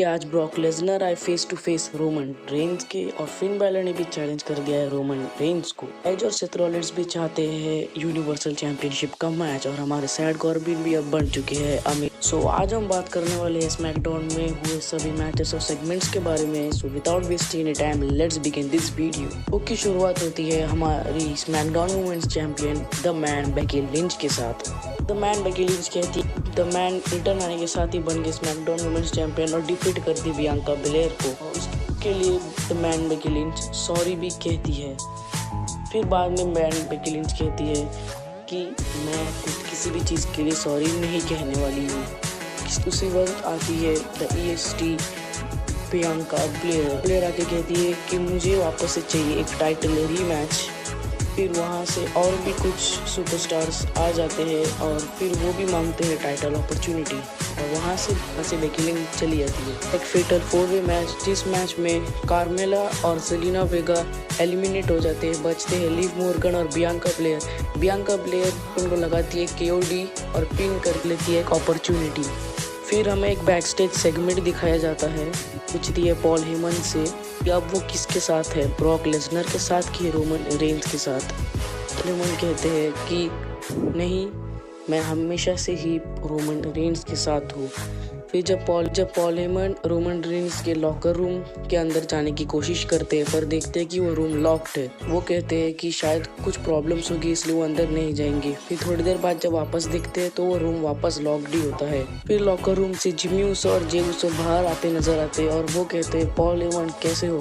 कि आज Brock Lesnar आए face to face Roman Reigns के और फिन बैलर ने भी चैलेंज कर दिया है रोमन रेंज को। एज और सेथ रॉलिंस भी चाहते हैं यूनिवर्सल चैंपियनशिप का मैच और हमारे सैड कॉर्बिन भी अब बन चुके हैं अमीर। सो आज हम बात करने वाले हैं स्मैकडाउन में हुए सभी मैचेस और सेगमेंट्स के बारे में। So without wasting any time let's begin this video. Book की शुरुआत होती है हमारी SmackDown women's champion the man Becky Lynch के साथ। द मैन बेकी लिंच कहती है द मैन रिटर्न आने के साथ ही बन गई स्मैकडाउन वुमेन्स चैंपियन और डिफीट कर दी बियांका बेलेयर को। और उसके लिए the man Becky lynch sorry भी कहती है। फिर बाद में मैन बेकी लिंच कहती है कि मैं किसी भी चीज़ के लिए सॉरी नहीं कहने वाली हूँ। उसी वक्त आती है द EST बियांका बेलेयर आके कहती है कि मुझे वापस से चाहिए एक टाइटल रीमैच। फिर वहाँ से और भी कुछ सुपरस्टार्स आ जाते हैं और फिर वो भी मांगते हैं टाइटल अपॉर्चुनिटी और वहाँ से बेकी लिंच चली जाती है। एक फेटल 4-वे मैच जिस मैच में कार्मेला और सेलिना वेगा एलिमिनेट हो जाते हैं। बचते हैं लिव मॉर्गन और बियांका बेलेयर उनको लगाती है KOD और पिन कर लेती है एक अपॉर्चुनिटी। फिर हमें एक बैक स्टेज सेगमेंट दिखाया जाता है पूछती है पॉल हेमन से कि अब वो किसके साथ है, ब्रॉक लेसनर के साथ कि रोमन रेंज के साथ। हेमन कहते हैं कि नहीं, मैं हमेशा से ही रोमन रेंज के साथ हूँ। फिर जब पॉल हेमन रोमन रेंज के लॉकर रूम के अंदर जाने की कोशिश करते हैं पर देखते हैं कि वो रूम लॉक्ड है। वो कहते हैं कि शायद कुछ प्रॉब्लम्स होगी इसलिए वो अंदर नहीं जाएंगे। फिर थोड़ी देर बाद जब वापस दिखते हैं तो वो रूम वापस लॉक्ड ही होता है। फिर लॉकर रूम से जिमी ऊसो और जे ऊसो बाहर आते नजर आते हैं और वो कहते हैं पॉल हेमन कैसे हो,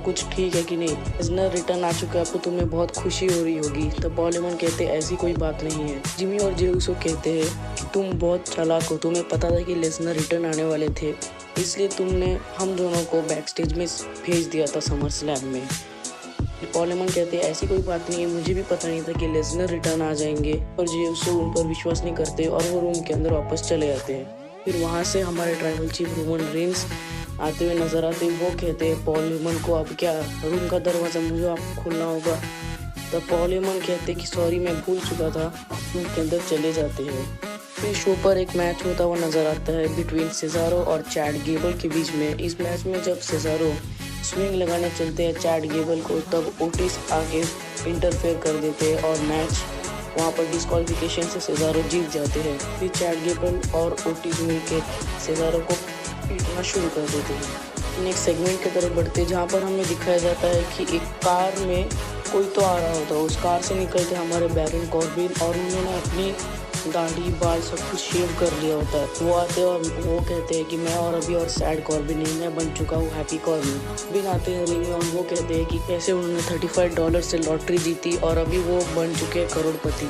कुछ ठीक है कि नहीं, लेसनर रिटर्न आ चुका है, आपको तुम्हें बहुत खुशी हो रही होगी। तो पॉल हेमन कहते हैं ऐसी कोई बात नहीं है। जिमी और जे ऊसो कहते हैं कि तुम बहुत चालाक हो, तुम्हें पता था कि लेसनर रिटर्न आने वाले थे इसलिए तुमने हम दोनों को बैक स्टेज में भेज दिया था समर स्लैम में। पॉल हेमन कहते हैं ऐसी कोई बात नहीं है, मुझे भी पता नहीं था कि लेसनर रिटर्न आ जाएंगे। और जे ऊसो उन पर विश्वास नहीं करते और वो रूम के अंदर वापस चले जाते हैं। फिर वहाँ से हमारे ट्राइबल चीफ रोमन रेंज आते हुए नजर आते हैं। वो कहते हैं पॉल हेमन को अब क्या रूम का दरवाज़ा मुझे आपको खोलना होगा। तब पॉल हेमन कहते हैं कि सॉरी मैं भूल चुका था, रूम के अंदर चले जाते हैं। फिर शो पर एक मैच होता हुआ नजर आता है बिटवीन सेजारो और चैड गेबल के बीच में। इस मैच में जब सेजारो स्विंग लगाने चलते हैं चैड गेबल को तब ओटिस आगे इंटरफेयर कर देते हैं और मैच वहाँ पर डिस्क्वालिफिकेशन से सेजारो जीत जाते हैं। फिर चैड गेबल और ओटिस मिलकर सेजारो को पीटना शुरू कर देते हैं। नेक्स्ट सेगमेंट की तरफ बढ़ते हैं जहाँ पर हमें दिखाया जाता है कि एक कार में कोई तो आ रहा होता है। उस कार से निकलते हमारे बैरन कॉर्बिन और उन्होंने अपनी दाढ़ी बाल सब कुछ शेव कर लिया होता है। वो आते हैं और वो कहते हैं कि मैं और अभी और सैड कॉर्बिन नहीं, मैं बन चुका हूँ हैप्पी कॉर्बिन। बिन आते हैं रिंग में और वो कहते हैं कि कैसे उन्होंने $35 से लॉटरी जीती और अभी वो बन चुके हैं करोड़पति।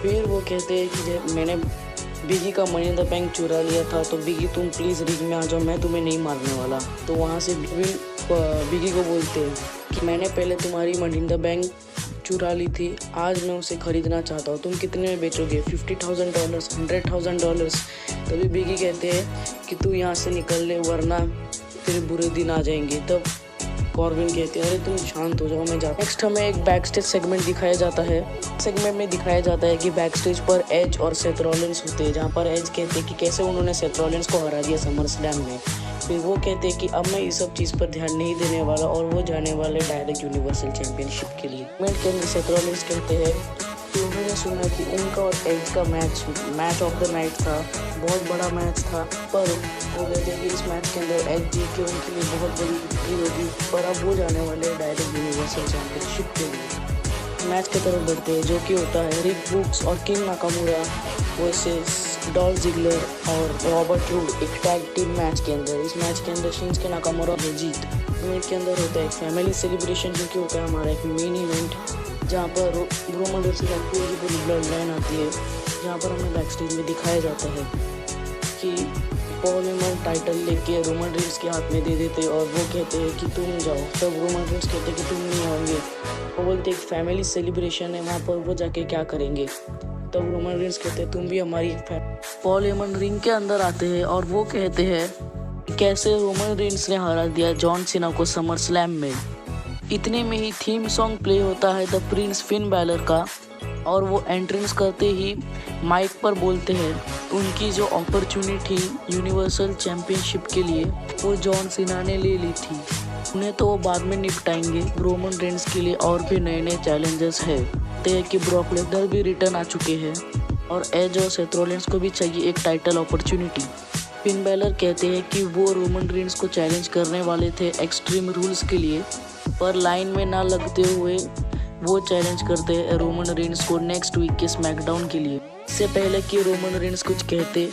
फिर वो कहते हैं कि मैंने बिगी का मनी इन द बैंक चुरा लिया था तो बिगी तुम प्लीज़ रिंग में आ जाओ, मैं तुम्हें नहीं मारने वाला। तो वहाँ से बिगी को बोलते हैं कि मैंने पहले तुम्हारी मनी इन द बैंक चुरा ली थी, आज मैं उसे खरीदना चाहता हूँ, तुम कितने में बेचोगे? $50,000, $100,000। तभी बिगी कहते हैं कि तू यहाँ से निकल ले वरना तेरे बुरे दिन आ जाएंगे। तब कॉर्बिन कहते हैं अरे तुम शांत हो जाओ, मैं जाता। नेक्स्ट हमें एक बैक स्टेज सेगमेंट दिखाया जाता है। सेगमेंट में दिखाया जाता है कि बैक स्टेज पर एज और सेथ रॉलिंस होते हैं जहाँ पर एज कहते हैं कि कैसे उन्होंने सेथ रॉलिंस को हरा दिया समर स्लैम में। फिर वो कहते हैं कि अब मैं इस सब चीज़ पर ध्यान नहीं देने वाला और वो जाने वाले डायरेक्ट यूनिवर्सल चैंपियनशिप के लिए। मैच के अंदर सेथ रॉलिंस कहते हैं कि उन्होंने सुना कि उनका और एज का मैच ऑफ द नाइट था, बहुत बड़ा मैच था, पर वो कहते हैं कि इस मैच के अंदर एज जीत के उनके लिए बहुत बड़ी विक्ट्री होगी पर अब वो जाने वाले डायरेक्ट यूनिवर्सल चैंपियनशिप के लिए। मैच की तरफ बढ़ते हैं जो कि होता है रिक बुक्स और King Nakamura versus Dolph Ziggler और रॉबर्ट रूड एक टैग टीम मैच के अंदर। इस मैच के अंदर शिंसुके नाकामुरा ने जीत। मैच के अंदर होता है फैमिली सेलिब्रेशन जो कि होता है हमारा एक मेन इवेंट जहाँ पर रोमन रेंज की पूरी ब्लड लाइन आती है जहाँ पर हमें बैक स्टेज में दिखाया जाता है कि पॉल हेमन टाइटल लेके रोमन रेंज के हाथ में दे देते और वो कहते हैं कि तुम जाओ। तब रोमन रेंज कहते हैं कि तुम नहीं आओगे। वो बोलते एक फैमिली सेलिब्रेशन है वहाँ पर वो जाके क्या करेंगे। तब रोमन रेंज कहते हैं तुम भी हमारी पॉल हेमन रिंग के अंदर आते हैं और वो कहते हैं कैसे रोमन रेंज ने हरा दिया जॉन सीना को समर स्लैम में। इतने में ही थीम सॉन्ग प्ले होता है द प्रिंस फिन बैलर का और वो एंट्रेंस करते ही माइक पर बोलते हैं उनकी जो अपॉर्चुनिटी यूनिवर्सल चैंपियनशिप के लिए वो जॉन सीना ने ले ली थी, उन्हें तो वो बाद में निपटाएंगे। रोमन रेंस के लिए और भी नए नए चैलेंजेस है कि ब्रॉक लेसनर भी रिटर्न आ चुके हैं और एज और सेथ रॉलिंस को भी चाहिए एक टाइटल अपॉर्चुनिटी। फिन बैलर कहते हैं कि वो रोमन रेंस को चैलेंज करने वाले थे एक्सट्रीम रूल्स के लिए, पर लाइन में ना लगते हुए वो चैलेंज करते हैं रोमन रेंस को नेक्स्ट वीक के स्मैकडाउन के लिए। इससे पहले कि रोमन रेंस कुछ कहते,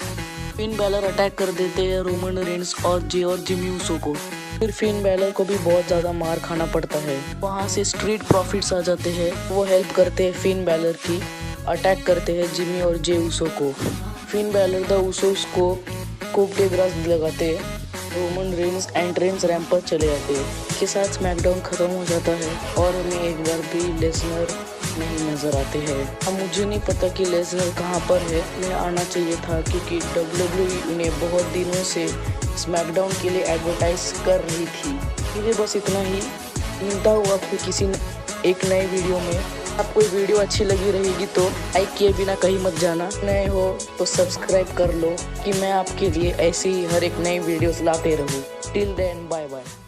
फिन बैलर अटैक कर देते हैं रोमन रेंस और जिमी ऊसो को। फिर फिन बैलर को भी बहुत ज़्यादा मार खाना पड़ता है। वहाँ से स्ट्रीट प्रॉफिट्स आ जाते हैं, वो हेल्प करते हैं फिन बैलर की, अटैक करते हैं जिमी और जे ऊसो को। फिन बैलर द ऊसोस को कूप डे ग्रास लगाते हैं। रोमन रेंस एंट्रेंस रैंप पर चले जाते हैं। इसके साथ स्मैकडाउन खत्म हो जाता है और हमें एक बार भी लेसनर नहीं नजर आते हैं। अब मुझे नहीं पता कि लेसनर कहाँ पर है, उन्हें आना चाहिए था क्योंकि WWE उन्हें बहुत दिनों से स्मैकडाउन के लिए एडवर्टाइज कर रही थी। मुझे बस इतना ही, मिलता हूँ आपको किसी एक नए वीडियो में। आपको वीडियो अच्छी लगी रहेगी तो लाइक किए बिना कहीं मत जाना, नए हो तो सब्सक्राइब कर लो कि मैं आपके लिए ऐसी ही हर एक नई वीडियोस लाते रहूँ। Till then bye bye.